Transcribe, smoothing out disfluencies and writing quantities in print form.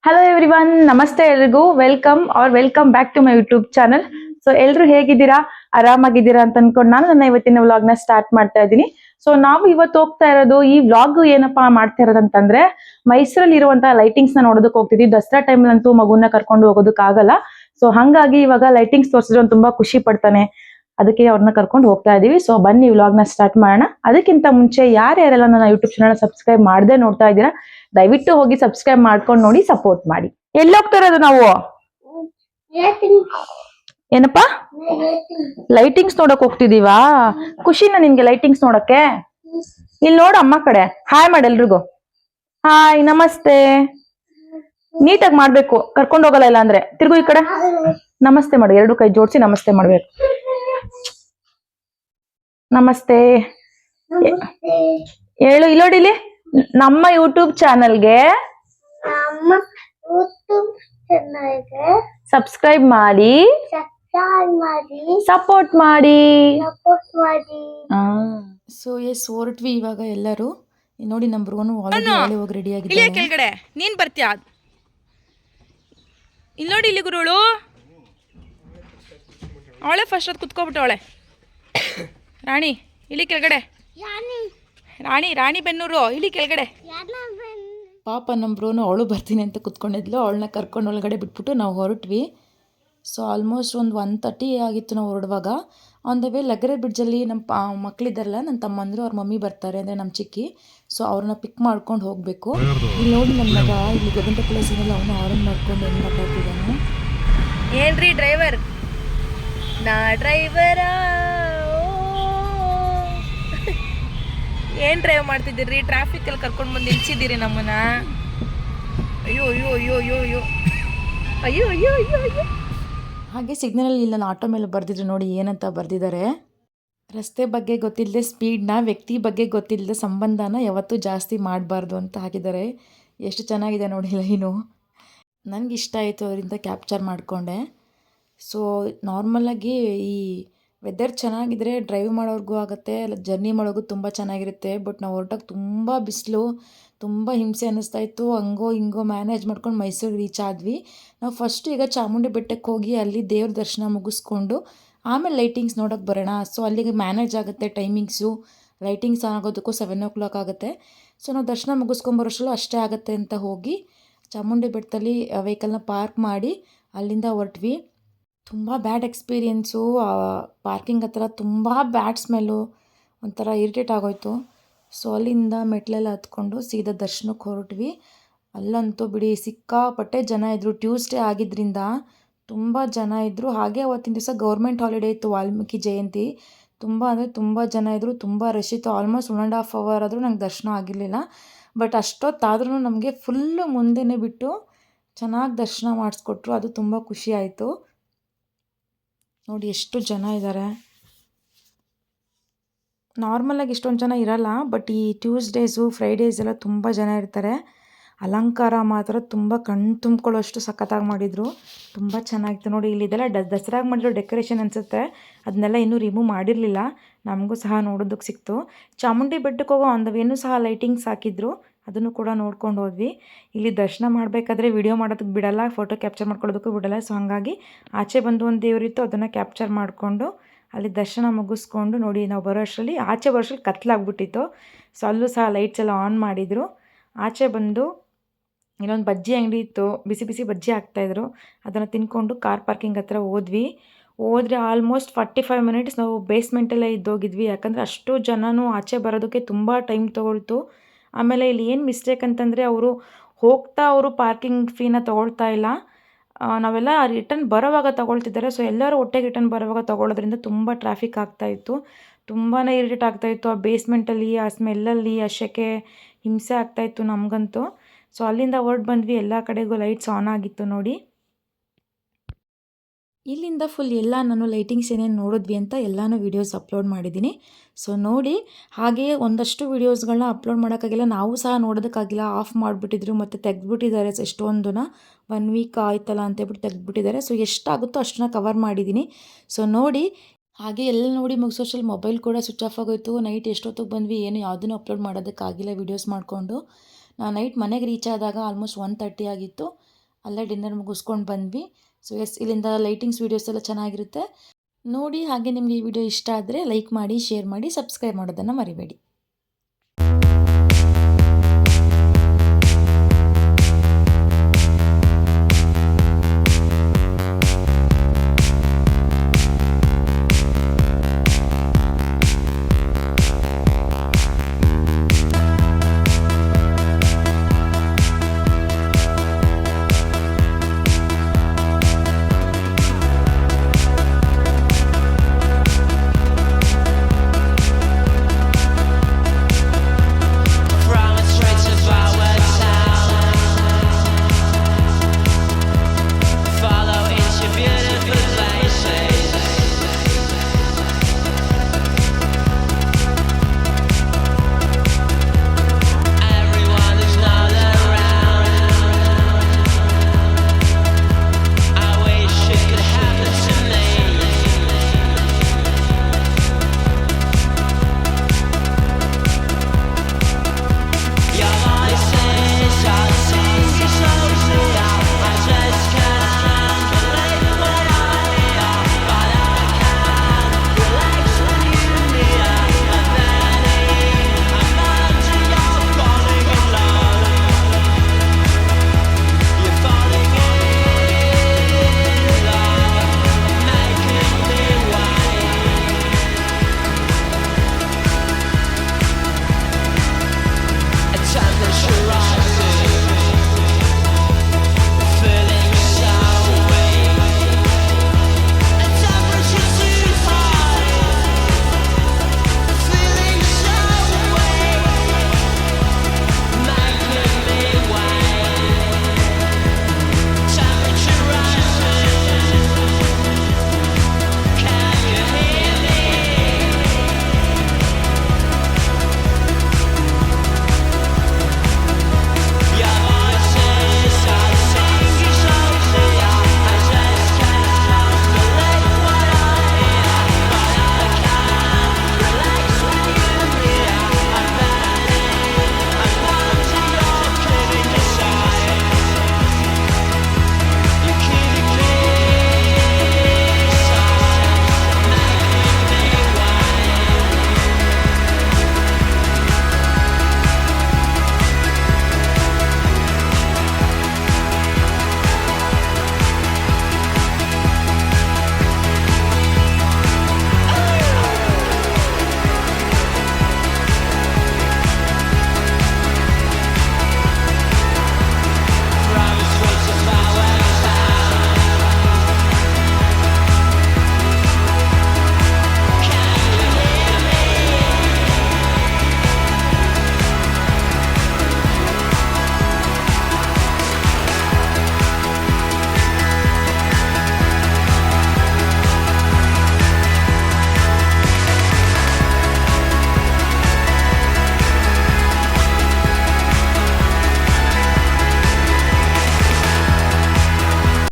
Hello everyone, ನಮಸ್ತೆ ಎಲ್ರಿಗೂ. Welcome back to my YouTube channel. So ಎಲ್ರು ಹೇಗಿದ್ದೀರಾ, ಆರಾಮಾಗಿದ್ದೀರಾ ಅಂತ ಅನ್ಕೊಂಡು ನಾನು ನನ್ನ ಇವತ್ತಿನ ವ್ಲಾಗ್ ನ ಸ್ಟಾರ್ಟ್ ಮಾಡ್ತಾ ಇದ್ದೀನಿ. ಸೊ ನಾವು ಇವತ್ತು ಹೋಗ್ತಾ ಇರೋದು, ಈ ವ್ಲಾಗ್ ಏನಪ್ಪಾ ಮಾಡ್ತಾ ಇರೋದಂತಂದ್ರೆ, ಮೈಸೂರಲ್ಲಿ ಇರುವಂತಹ ಲೈಟಿಂಗ್ಸ್ ನ ನೋಡೋದಕ್ಕೆ ಹೋಗ್ತಿದ್ವಿ. ದಸರಾ ಟೈಮ್ ಅಂತೂ ಮಗುನ ಕರ್ಕೊಂಡು ಹೋಗೋದಕ್ಕೆ ಆಗಲ್ಲ. ಸೊ ಹಂಗಾಗಿ ಇವಾಗ ಲೈಟಿಂಗ್ಸ್ ತೋರಿಸಿದ್ರೆ ಅವ್ನು ತುಂಬಾ ಖುಷಿ ಪಡ್ತಾನೆ. ಅದಕ್ಕೆ ಅವ್ರನ್ನ ಕರ್ಕೊಂಡು ಹೋಗ್ತಾ ಇದೀವಿ. ಸೊ ಬನ್ನಿ ವ್ಲಾಗ್ ನ ಸ್ಟಾರ್ಟ್ ಮಾಡೋಣ. ಅದಕ್ಕಿಂತ ಮುಂಚೆ ಯಾರ್ಯಾರೆಲ್ಲ ನನ್ನ ಯೂಟ್ಯೂಬ್ ಚಾನಲ್ ಸಬ್ಸ್ಕ್ರೈಬ್ ಮಾಡದೆ ನೋಡ್ತಾ ಇದ್ದೀರಾ, ದಯವಿಟ್ಟು ಹೋಗಿ ಸಬ್ಸ್ಕ್ರೈಬ್ ಮಾಡ್ಕೊಂಡು ನೋಡಿ, ಸಪೋರ್ಟ್ ಮಾಡಿ. ಎಲ್ಲಿ ಹೋಗ್ತಾ ಇರೋದು ನಾವು? ಏನಪ್ಪಾ, ಲೈಟಿಂಗ್ಸ್ ನೋಡಕ್ ಹೋಗ್ತಿದೀವಾ? ಖುಷಿನ ನಿನ್ಗೆ ಲೈಟಿಂಗ್ಸ್ ನೋಡಕ್ಕೆ? ಇಲ್ಲಿ ನೋಡು ಅಮ್ಮ ಕಡೆ, ಹಾಯ್ ಮಾಡಿ ಎಲ್ರಿಗೂ. ಹಾಯ್, ನಮಸ್ತೆ. ನೀಟಾಗಿ ಮಾಡ್ಬೇಕು, ಕರ್ಕೊಂಡು ಹೋಗಲ್ಲ ಇಲ್ಲ ಅಂದ್ರೆ. ತಿರ್ಗು ಈ ಕಡೆ ನಮಸ್ತೆ ಮಾಡಿ, ಎರಡು ಕೈ ಜೋಡಿಸಿ ನಮಸ್ತೆ ಮಾಡ್ಬೇಕು. ನಮಸ್ತೆ ಹೇಳು. ಇಲ್ಲೋಡಿಲಿ, ನಮ್ಮ ಯೂಟ್ಯೂಬ್ ಚಾನಲ್ಗೆ ಸಬ್ಸ್ಕ್ರೈಬ್ ಮಾಡಿ, ಸಪೋರ್ಟ್ ಮಾಡಿ. ಸೊ ಎಸ್, ಹೊರಟ್ವಿ ಇವಾಗ ಎಲ್ಲರೂ. ನೋಡಿ ನಮ್ಮ ಬ್ರೋನು ಆಲ್ರೆಡಿ ಹೋಗಿ ರೆಡಿ ಆಗಿದೆ. ಕೆಳಗಡೆ ನೀನ್ ಬರ್ತೀಯಾ? ಇಲ್ಲಿ ನೋಡಿ, ಇಲ್ಲಿ ಗುರುಳು ಅವಳೆ ಫಸ್ಟ್ ಅದು ಕುತ್ಕೊಬಿಟ್ಟವಳೆ. ರಾಣಿ ಇಲ್ಲಿ ಕೆಳಗಡೆ, ರಾಣಿ ಬೆನ್ನೂರು ಇಲ್ಲಿ ಕೆಳಗಡೆ. ಪಾಪ ನಮ್ಮ ಬ್ರೋನು ಅವಳು ಬರ್ತೀನಿ ಅಂತ ಕುತ್ಕೊಂಡಿದ್ಲು. ಅವಳನ್ನ ಕರ್ಕೊಂಡು ಒಳಗಡೆ ಬಿಟ್ಬಿಟ್ಟು ನಾವು ಹೊರಟ್ವಿ. ಸೊ ಆಲ್ಮೋಸ್ಟ್ ಒಂದು 1:30 ಆಗಿತ್ತು ನಾವು ಹೊರಡುವಾಗ. ಆನ್ ದ ವೇ ಲಗರೆ ಬ್ರಿಡ್ಜಲ್ಲಿ ನಮ್ಮ ಮಕ್ಕಳಿದ್ದಾರಲ್ಲ, ನನ್ನ ತಮ್ಮಂದರು ಅವ್ರ ಮಮ್ಮಿ ಬರ್ತಾರೆ, ಅಂದರೆ ನಮ್ಮ ಚಿಕ್ಕಿ. ಸೊ ಅವ್ರನ್ನ ಪಿಕ್ ಮಾಡ್ಕೊಂಡು ಹೋಗಬೇಕು. ಇಲ್ಲಿ ನೋಡಿ ನನ್ನ ಮಗ ಇಲ್ಲಿ ಗೋವಿಂದ ಪ್ಲೇಸಿನೆಲ್ಲ ಅವನು ಆರನ್ ಮಾಡ್ಕೊಂಡು ಏನು ಮಾತಾಡ್ತಿದ್ದಾನೆ. ಏನ್ರಿ ಡ್ರೈವರ್, ನಾ ಡ್ರೈವರ ಏನ್ ಡ್ರೈವ್ ಮಾಡ್ತಿದ್ದೀರಿ? ಟ್ರಾಫಿಕಲ್ಲಿ ಕರ್ಕೊಂಡು ಬಂದು ನಿಲ್ಸಿದ್ದೀರಿ ನಮ್ಮನ್ನ. ಅಯ್ಯೋ ಅಯ್ಯೋ ಅಯ್ಯೋ ಅಯ್ಯೋ ಅಯ್ಯೋ ಅಯ್ಯೋ ಅಯ್ಯೋ ಅಯ್ಯೋ ಅಯ್ಯೋ. ಹಾಗೆ ಸಿಗ್ನಲಲ್ಲಿ ಇಲ್ಲ ಆಟೋ ಮೇಲೆ ಬರೆದಿದ್ರು ನೋಡಿ ಏನಂತ ಬರೆದಿದ್ದಾರೆ. ರಸ್ತೆ ಬಗ್ಗೆ ಗೊತ್ತಿಲ್ಲದೆ ಸ್ಪೀಡ್ನ, ವ್ಯಕ್ತಿ ಬಗ್ಗೆ ಗೊತ್ತಿಲ್ಲದೆ ಸಂಬಂಧನ ಯಾವತ್ತೂ ಜಾಸ್ತಿ ಮಾಡಬಾರ್ದು ಅಂತ ಹಾಕಿದ್ದಾರೆ. ಎಷ್ಟು ಚೆನ್ನಾಗಿದೆ ನೋಡಿ ಲೈನು. ನನಗೆ ಇಷ್ಟ ಆಯಿತು, ಅದರಿಂದ ಕ್ಯಾಪ್ಚರ್ ಮಾಡಿಕೊಂಡೆ. ಸೊ ನಾರ್ಮಲಾಗಿ ಈ ವೆದರ್ ಚೆನ್ನಾಗಿದ್ರೆ ಡ್ರೈವ್ ಮಾಡೋರ್ಗೂ ಆಗುತ್ತೆ, ಜರ್ನಿ ಮಾಡೋಕ್ಕೂ ತುಂಬ ಚೆನ್ನಾಗಿರುತ್ತೆ. ಬಟ್ ನಾವು ಹೊರಟಾಗ ತುಂಬ ಬಿಸಿಲು, ತುಂಬ ಹಿಂಸೆ ಅನ್ನಿಸ್ತಾ ಇತ್ತು. ಹಂಗೋ ಹಿಂಗೋ ಮ್ಯಾನೇಜ್ ಮಾಡ್ಕೊಂಡು ಮೈಸೂರಿಗೆ ರೀಚ್ ಆದ್ವಿ. ನಾವು ಫಸ್ಟ್ ಈಗ ಚಾಮುಂಡಿ ಬೆಟ್ಟಕ್ಕೆ ಹೋಗಿ ಅಲ್ಲಿ ದೇವ್ರ ದರ್ಶನ ಮುಗಿಸ್ಕೊಂಡು ಆಮೇಲೆ ಲೈಟಿಂಗ್ಸ್ ನೋಡೋಕ್ಕೆ ಬರೋಣ. ಸೊ ಅಲ್ಲಿಗೆ ಮ್ಯಾನೇಜ್ ಆಗುತ್ತೆ ಟೈಮಿಂಗ್ಸು. ಲೈಟಿಂಗ್ಸ್ ಆಗೋದಕ್ಕೂ 7 o'clock ಆಗುತ್ತೆ. ಸೊ ನಾವು ದರ್ಶನ ಮುಗಿಸ್ಕೊಂಬರೋಷ್ಟರಲ್ಲೂ ಅಷ್ಟೇ ಆಗುತ್ತೆ ಅಂತ ಹೋಗಿ ಚಾಮುಂಡಿ ಬೆಟ್ಟದಲ್ಲಿ ವೆಹಿಕಲ್ನ ಪಾರ್ಕ್ ಮಾಡಿ ಅಲ್ಲಿಂದ ಹೊರಟ್ವಿ. ತುಂಬ ಬ್ಯಾಡ್ ಎಕ್ಸ್ಪೀರಿಯೆನ್ಸು. ಪಾರ್ಕಿಂಗ್ ಹತ್ರ ತುಂಬ ಬ್ಯಾಡ್ ಸ್ಮೆಲ್ಲು, ಒಂಥರ ಇರಿಟೇಟ್ ಆಗೋಯ್ತು. ಸೊ ಅಲ್ಲಿಂದ ಮೆಟ್ಲೆಲ್ಲ ಹತ್ಕೊಂಡು ಸೀದಾ ದರ್ಶನಕ್ಕೆ ಹೊರಟ್ವಿ. ಅಲ್ಲಂತೂ ಬಿಡಿ ಸಿಕ್ಕಾಪಟ್ಟೆ ಜನ ಇದ್ದರು. ಟ್ಯೂಸ್ಡೇ ಆಗಿದ್ದರಿಂದ ತುಂಬ ಜನ ಇದ್ದರು. ಹಾಗೆ ಅವತ್ತಿನ ದಿವಸ ಗೌರ್ಮೆಂಟ್ ಹಾಲಿಡೇ ಇತ್ತು, ವಾಲ್ಮೀಕಿ ಜಯಂತಿ. ತುಂಬ ಅಂದರೆ ತುಂಬ ಜನ ಇದ್ದರು, ತುಂಬ ರಶ್ ಇತ್ತು. ಆಲ್ಮೋಸ್ಟ್ 1.5 hour ಆದರೂ ನಂಗೆ ದರ್ಶನ ಆಗಿರಲಿಲ್ಲ. ಬಟ್ ಅಷ್ಟೊತ್ತಾದ್ರೂ ನಮಗೆ ಫುಲ್ಲು ಮುಂದೆನೇ ಬಿಟ್ಟು ಚೆನ್ನಾಗಿ ದರ್ಶನ ಮಾಡಿಸ್ಕೊಟ್ರು. ಅದು ತುಂಬ ಖುಷಿ ಆಯಿತು. ನೋಡಿ ಎಷ್ಟು ಜನ ಇದ್ದಾರೆ. ನಾರ್ಮಲಾಗಿ ಇಷ್ಟೊಂದು ಜನ ಇರಲ್ಲ, ಬಟ್ ಈ ಟ್ಯೂಸ್ಡೇಸು ಫ್ರೈಡೇಸ್ ಎಲ್ಲ ತುಂಬ ಜನ ಇರ್ತಾರೆ. ಅಲಂಕಾರ ಮಾತ್ರ ತುಂಬ ಕಣ್ಣು ತುಂಬ್ಕೊಳ್ಳೋಷ್ಟು ಸಖತ್ತಾಗಿ ಮಾಡಿದರು. ತುಂಬ ಚೆನ್ನಾಗಿತ್ತು ನೋಡಿ. ಇಲ್ಲಿದೆಲ್ಲ ದಸರಾಗೆ ಮಾಡಿರೋ ಡೆಕೋರೇಷನ್ ಅನಿಸುತ್ತೆ. ಅದನ್ನೆಲ್ಲ ಇನ್ನೂ ರಿಮೂವ್ ಮಾಡಿರಲಿಲ್ಲ. ನಮಗೂ ಸಹ ನೋಡೋದಕ್ಕೆ ಸಿಕ್ತು. ಚಾಮುಂಡಿ ಬೆಟ್ಟಕ್ಕೆ ಹೋಗೋ ಆನ್ ದ ವೇನೂ ಸಹ ಲೈಟಿಂಗ್ಸ್ ಹಾಕಿದ್ರು, ಅದನ್ನು ಕೂಡ ನೋಡ್ಕೊಂಡು ಹೋದ್ವಿ. ಇಲ್ಲಿ ದರ್ಶನ ಮಾಡಬೇಕಾದ್ರೆ ವಿಡಿಯೋ ಮಾಡೋದಕ್ಕೆ ಬಿಡಲ್ಲ, ಫೋಟೋ ಕ್ಯಾಪ್ಚರ್ ಮಾಡ್ಕೊಳ್ಳೋದಕ್ಕೂ ಬಿಡಲ್ಲ. ಸೊ ಹಾಗಾಗಿ ಆಚೆ ಬಂದು ಒಂದು ದೇವರಿತ್ತು, ಅದನ್ನು ಕ್ಯಾಪ್ಚರ್ ಮಾಡಿಕೊಂಡು ಅಲ್ಲಿ ದರ್ಶನ ಮುಗಿಸ್ಕೊಂಡು ನೋಡಿ ನಾವು ಬರೋ ಅಷ್ಟರಲ್ಲಿ ಕತ್ಲಾಗ್ಬಿಟ್ಟಿತ್ತು. ಸೊ ಅಲ್ಲೂ ಸಹ ಲೈಟ್ಸ್ ಎಲ್ಲ ಆನ್ ಮಾಡಿದರು. ಆಚೆ ಬಂದು ಇಲ್ಲೊಂದು ಬಜ್ಜಿ ಅಂಗಡಿ ಇತ್ತು, ಬಿಸಿ ಬಿಸಿ ಬಜ್ಜಿ ಹಾಕ್ತಾಯಿದ್ರು. ಅದನ್ನು ತಿನ್ಕೊಂಡು ಕಾರ್ ಪಾರ್ಕಿಂಗ್ ಹತ್ರ ಹೋದ್ರೆ ಆಲ್ಮೋಸ್ಟ್ 45 minutes ನಾವು ಬೇಸ್ಮೆಂಟಲ್ಲೇ ಇದ್ದೋಗಿದ್ವಿ. ಯಾಕಂದರೆ ಅಷ್ಟು ಜನನೂ ಆಚೆ ಬರೋದಕ್ಕೆ ತುಂಬ ಟೈಮ್ ತೊಗೊಳ್ತು. ಆಮೇಲೆ ಇಲ್ಲಿ ಏನು ಮಿಸ್ಟೇಕ್ ಅಂತಂದರೆ ಅವರು ಪಾರ್ಕಿಂಗ್ ಫೀನ ತೊಗೊಳ್ತಾ ಇಲ್ಲ, ನಾವೆಲ್ಲ ರಿಟರ್ನ್ ಬರೋವಾಗ ತೊಗೊಳ್ತಿದ್ದಾರೆ. ಸೊ ಎಲ್ಲರೂ ಒಟ್ಟಿಗೆ ರಿಟರ್ನ್ ಬರೋವಾಗ ತೊಗೊಳ್ಳೋದ್ರಿಂದ ತುಂಬ ಟ್ರಾಫಿಕ್ ಆಗ್ತಾಯಿತ್ತು. ತುಂಬಾ ಇರಿಟೇಟ್ ಆಗ್ತಾಯಿತ್ತು. ಆ ಬೇಸ್ಮೆಂಟಲ್ಲಿ ಆ ಸ್ಮೆಲ್ಲಲ್ಲಿ ಆ ಸೆಕೆ ಹಿಂಸೆ ಆಗ್ತಾಯಿತ್ತು ನಮಗಂತೂ. ಸೊ ಅಲ್ಲಿಂದ ಹೊರಟು ಬಂದ್ವಿ. ಎಲ್ಲ ಕಡೆಗೂ ಲೈಟ್ಸ್ ಆನ್ ಆಗಿತ್ತು ನೋಡಿ. ಇಲ್ಲಿಂದ ಫುಲ್ ಎಲ್ಲ ನಾನು ಲೈಟಿಂಗ್ಸ್ ಏನೇನು ನೋಡಿದ್ವಿ ಅಂತ ಎಲ್ಲನೂ ವೀಡಿಯೋಸ್ ಅಪ್ಲೋಡ್ ಮಾಡಿದ್ದೀನಿ. ಸೊ ನೋಡಿ. ಹಾಗೆಯೇ ಒಂದಷ್ಟು ವೀಡಿಯೋಸ್ಗಳನ್ನ ಅಪ್ಲೋಡ್ ಮಾಡೋಕ್ಕಾಗಿಲ್ಲ, ನಾವು ಸಹ ನೋಡೋದಕ್ಕಾಗಿಲ್ಲ, ಆಫ್ ಮಾಡಿಬಿಟ್ಟಿದ್ರು ಮತ್ತು ತೆಗೆದುಬಿಟ್ಟಿದ್ದಾರೆ. ಎಷ್ಟೊಂದನ್ನ 1 week ಆಯ್ತಲ್ಲ ಅಂತೇಳ್ಬಿಟ್ಟು ತೆಗೆದುಬಿಟ್ಟಿದ್ದಾರೆ. ಸೊ ಎಷ್ಟಾಗುತ್ತೋ ಅಷ್ಟನ್ನ ಕವರ್ ಮಾಡಿದ್ದೀನಿ. ಸೊ ನೋಡಿ. ಹಾಗೆ ಎಲ್ಲ ನೋಡಿ ಮುಗಿಸೋಷ್ಟರಲ್ಲಿ ಮೊಬೈಲ್ ಕೂಡ ಸ್ವಿಚ್ ಆಫ್ ಆಗೋಯಿತು. ನೈಟ್ ಎಷ್ಟೊತ್ತಿಗೆ ಬಂದ್ವಿ ಏನು ಯಾವುದನ್ನು ಅಪ್ಲೋಡ್ ಮಾಡೋದಕ್ಕಾಗಿಲ್ಲ ವೀಡಿಯೋಸ್ ಮಾಡಿಕೊಂಡು. ನಾನು ನೈಟ್ ಮನೆಗೆ ರೀಚ್ ಆದಾಗ ಆಲ್ಮೋಸ್ಟ್ 1:30 ಆಗಿತ್ತು. ಅಲ್ಲೇ ಡಿನ್ನರ್ ಮುಗಿಸ್ಕೊಂಡು ಬಂದ್ವಿ. ಸೊ ಎಸ್, ಇಲ್ಲಿಂದ ಲೈಟಿಂಗ್ಸ್ ವೀಡಿಯೋಸ್ ಎಲ್ಲ ಚೆನ್ನಾಗಿರುತ್ತೆ ನೋಡಿ. ಹಾಗೆ ನಿಮಗೆ ಈ ವಿಡಿಯೋ ಇಷ್ಟ ಆದರೆ ಲೈಕ್ ಮಾಡಿ, ಶೇರ್ ಮಾಡಿ, ಸಬ್ಸ್ಕ್ರೈಬ್ ಮಾಡೋದನ್ನು ಮರಿಬೇಡಿ.